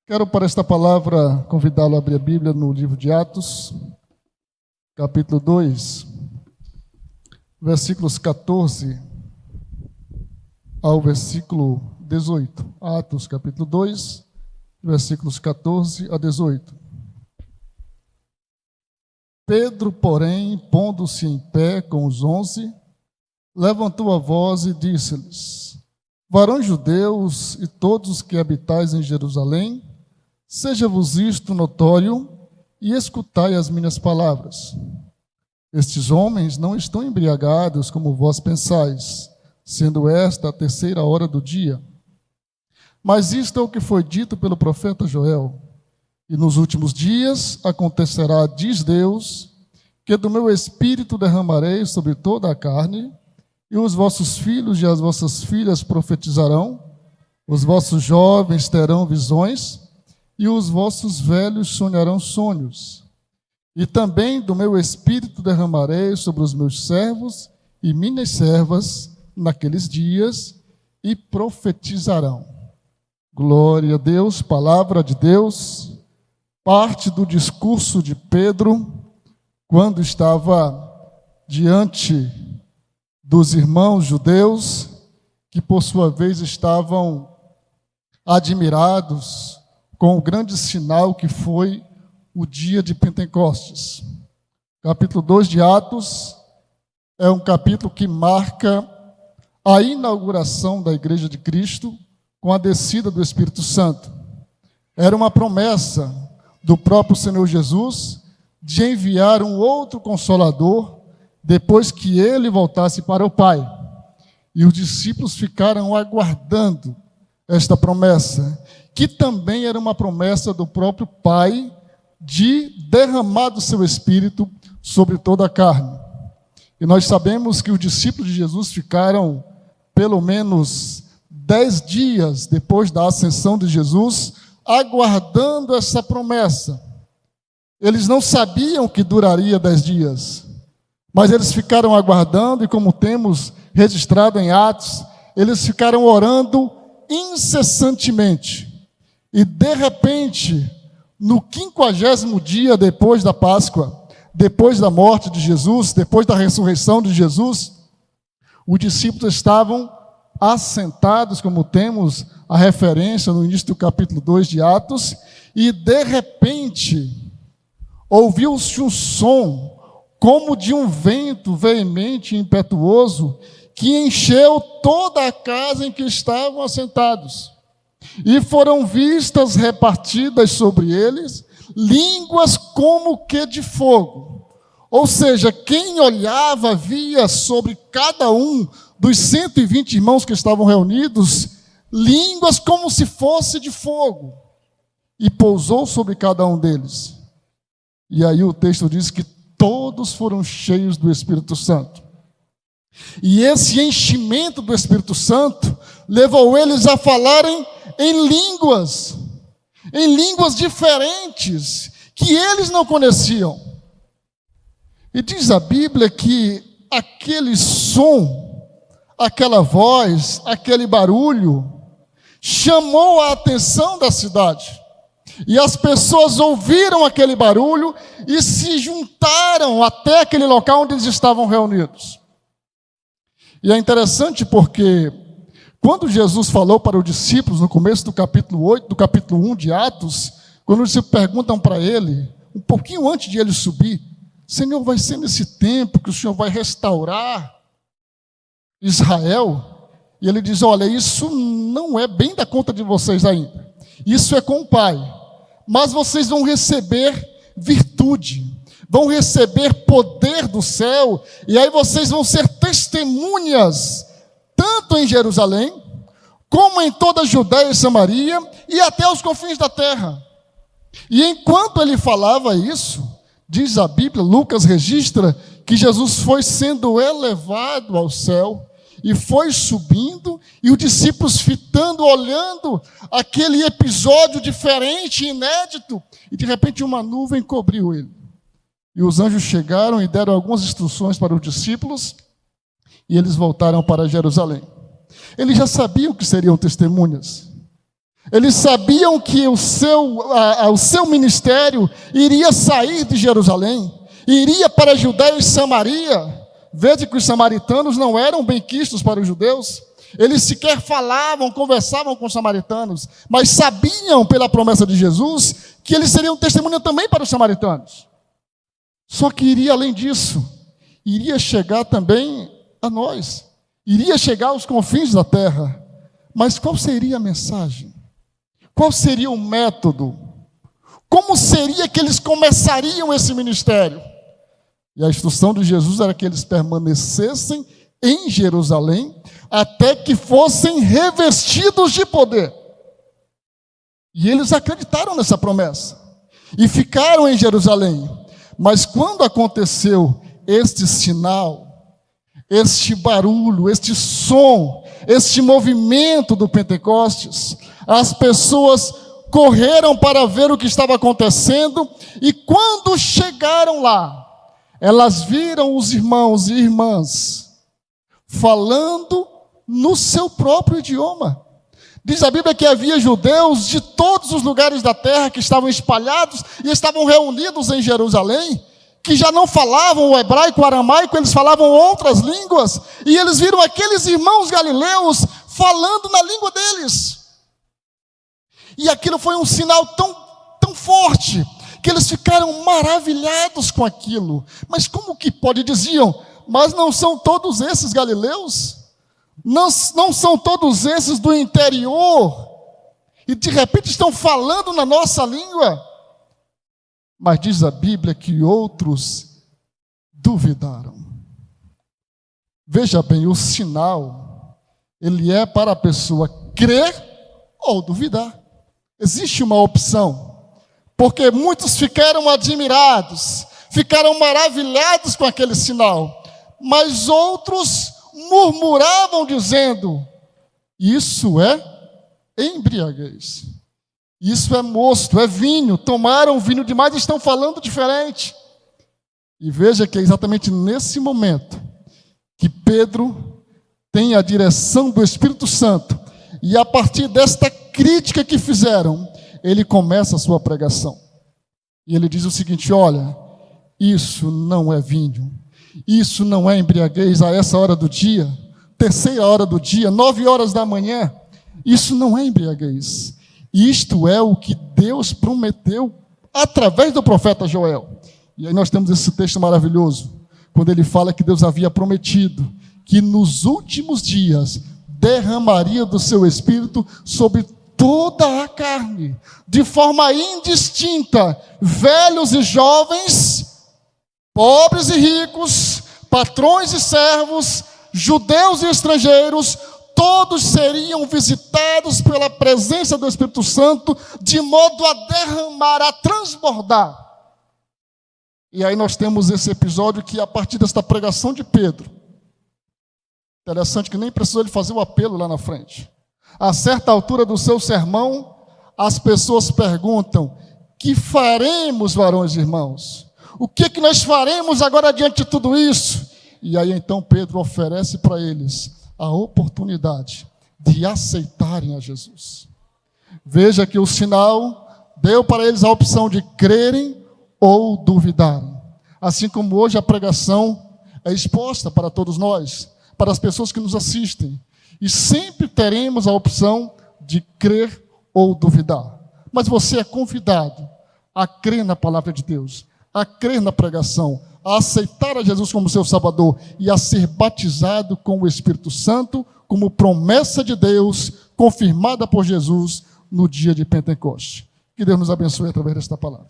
Quero, para esta palavra, convidá-lo a abrir a Bíblia no livro de Atos, capítulo 2, versículos 14 ao versículo 18. Atos, capítulo 2, versículos 14 a 18. Pedro, porém, pondo-se em pé com os 11, levantou a voz e disse-lhes: Varões judeus e todos os que habitais em Jerusalém, seja-vos isto notório e escutai as minhas palavras. Estes homens não estão embriagados como vós pensais, sendo esta a terceira hora do dia. Mas isto é o que foi dito pelo profeta Joel. E nos últimos dias acontecerá, diz Deus, que do meu espírito derramarei sobre toda a carne, e os vossos filhos e as vossas filhas profetizarão, os vossos jovens terão visões, e os vossos velhos sonharão sonhos. E também do meu espírito derramarei sobre os meus servos e minhas servas naqueles dias, e profetizarão. Glória a Deus, palavra de Deus, parte do discurso de Pedro, quando estava diante dos irmãos judeus, que por sua vez estavam admirados com o grande sinal que foi o dia de Pentecostes. Capítulo 2 de Atos é um capítulo que marca a inauguração da Igreja de Cristo com a descida do Espírito Santo. Era uma promessa do próprio Senhor Jesus de enviar um outro Consolador depois que ele voltasse para o Pai. E os discípulos ficaram aguardando esta promessa, que também era uma promessa do próprio Pai de derramar do seu Espírito sobre toda a carne. E nós sabemos que os discípulos de Jesus ficaram pelo menos 10 dias depois da ascensão de Jesus, aguardando essa promessa. Eles não sabiam que duraria 10 dias, mas eles ficaram aguardando, e como temos registrado em Atos, eles ficaram orando incessantemente. E de repente, no 50º dia depois da Páscoa, depois da morte de Jesus, depois da ressurreição de Jesus, os discípulos estavam assentados, como temos a referência no início do capítulo 2 de Atos, e de repente ouviu-se um som como de um vento veemente e impetuoso que encheu toda a casa em que estavam assentados. E foram vistas repartidas sobre eles línguas como que de fogo. Ou seja, quem olhava via sobre cada um dos 120 irmãos que estavam reunidos línguas como se fosse de fogo. E pousou sobre cada um deles. E aí o texto diz que todos foram cheios do Espírito Santo. E esse enchimento do Espírito Santo levou eles a falarem em línguas diferentes, que eles não conheciam. E diz a Bíblia que aquele som, aquela voz, aquele barulho, chamou a atenção da cidade. E as pessoas ouviram aquele barulho e se juntaram até aquele local onde eles estavam reunidos. E é interessante porque quando Jesus falou para os discípulos no começo do capítulo 8, do capítulo 1 de Atos, quando os discípulos perguntam para ele, um pouquinho antes de ele subir: Senhor, vai ser nesse tempo que o Senhor vai restaurar Israel? E ele diz: olha, isso não é bem da conta de vocês ainda. Isso é com o Pai. Mas vocês vão receber virtude, vão receber poder do céu, e aí vocês vão ser testemunhas, tanto em Jerusalém, como em toda a Judéia e Samaria, e até os confins da terra. E enquanto ele falava isso, diz a Bíblia, Lucas registra, que Jesus foi sendo elevado ao céu, e foi subindo, e os discípulos fitando, olhando aquele episódio diferente, inédito, e de repente uma nuvem cobriu ele. E os anjos chegaram e deram algumas instruções para os discípulos, e eles voltaram para Jerusalém. Eles já sabiam que seriam testemunhas. Eles sabiam que o seu ministério iria sair de Jerusalém, iria para a Judéia e Samaria. Veja que os samaritanos não eram benquistos para os judeus. Eles sequer falavam, conversavam com os samaritanos, mas sabiam pela promessa de Jesus que eles seriam testemunha também para os samaritanos. Só que iria além disso, iria chegar também a nós, iria chegar aos confins da terra. Mas qual seria a mensagem? Qual seria o método? Como seria que eles começariam esse ministério? E a instrução de Jesus era que eles permanecessem em Jerusalém até que fossem revestidos de poder. E eles acreditaram nessa promessa e ficaram em Jerusalém. Mas quando aconteceu este sinal, este barulho, este som, este movimento do Pentecostes, as pessoas correram para ver o que estava acontecendo, e quando chegaram lá, elas viram os irmãos e irmãs falando no seu próprio idioma. Diz a Bíblia que havia judeus de todos os lugares da terra que estavam espalhados e estavam reunidos em Jerusalém, que já não falavam o hebraico, o aramaico, eles falavam outras línguas, e eles viram aqueles irmãos galileus falando na língua deles. E aquilo foi um sinal tão forte, que eles ficaram maravilhados com aquilo. Mas como que pode? Diziam, mas não são todos esses galileus? Não são todos esses do interior? E de repente estão falando na nossa língua? Mas diz a Bíblia que outros duvidaram. Veja bem, o sinal, ele é para a pessoa crer ou duvidar. Existe uma opção. Porque muitos ficaram admirados, ficaram maravilhados com aquele sinal. Mas outros murmuravam dizendo, isso é embriaguez. Isso é mosto, é vinho. Tomaram vinho demais e estão falando diferente. E veja que é exatamente nesse momento que Pedro tem a direção do Espírito Santo. E a partir desta crítica que fizeram, ele começa a sua pregação. E ele diz o seguinte, olha, isso não é vinho. Isso não é embriaguez a essa hora do dia, terceira hora do dia, 9 horas da manhã. Isso não é embriaguez. Isto é o que Deus prometeu através do profeta Joel. E aí nós temos esse texto maravilhoso, quando ele fala que Deus havia prometido que nos últimos dias derramaria do seu Espírito sobre toda a carne, de forma indistinta, velhos e jovens, pobres e ricos, patrões e servos, judeus e estrangeiros, todos seriam visitados pela presença do Espírito Santo, de modo a derramar, a transbordar. E aí nós temos esse episódio que, a partir desta pregação de Pedro, interessante que nem precisou ele fazer o apelo lá na frente. A certa altura do seu sermão, as pessoas perguntam, que faremos, varões e irmãos? O que nós faremos agora diante de tudo isso? E aí então Pedro oferece para eles a oportunidade de aceitarem a Jesus. Veja que o sinal deu para eles a opção de crerem ou duvidarem. Assim como hoje a pregação é exposta para todos nós, para as pessoas que nos assistem. E sempre teremos a opção de crer ou duvidar. Mas você é convidado a crer na palavra de Deus, a crer na pregação, a aceitar a Jesus como seu Salvador e a ser batizado com o Espírito Santo, como promessa de Deus, confirmada por Jesus no dia de Pentecostes. Que Deus nos abençoe através desta palavra.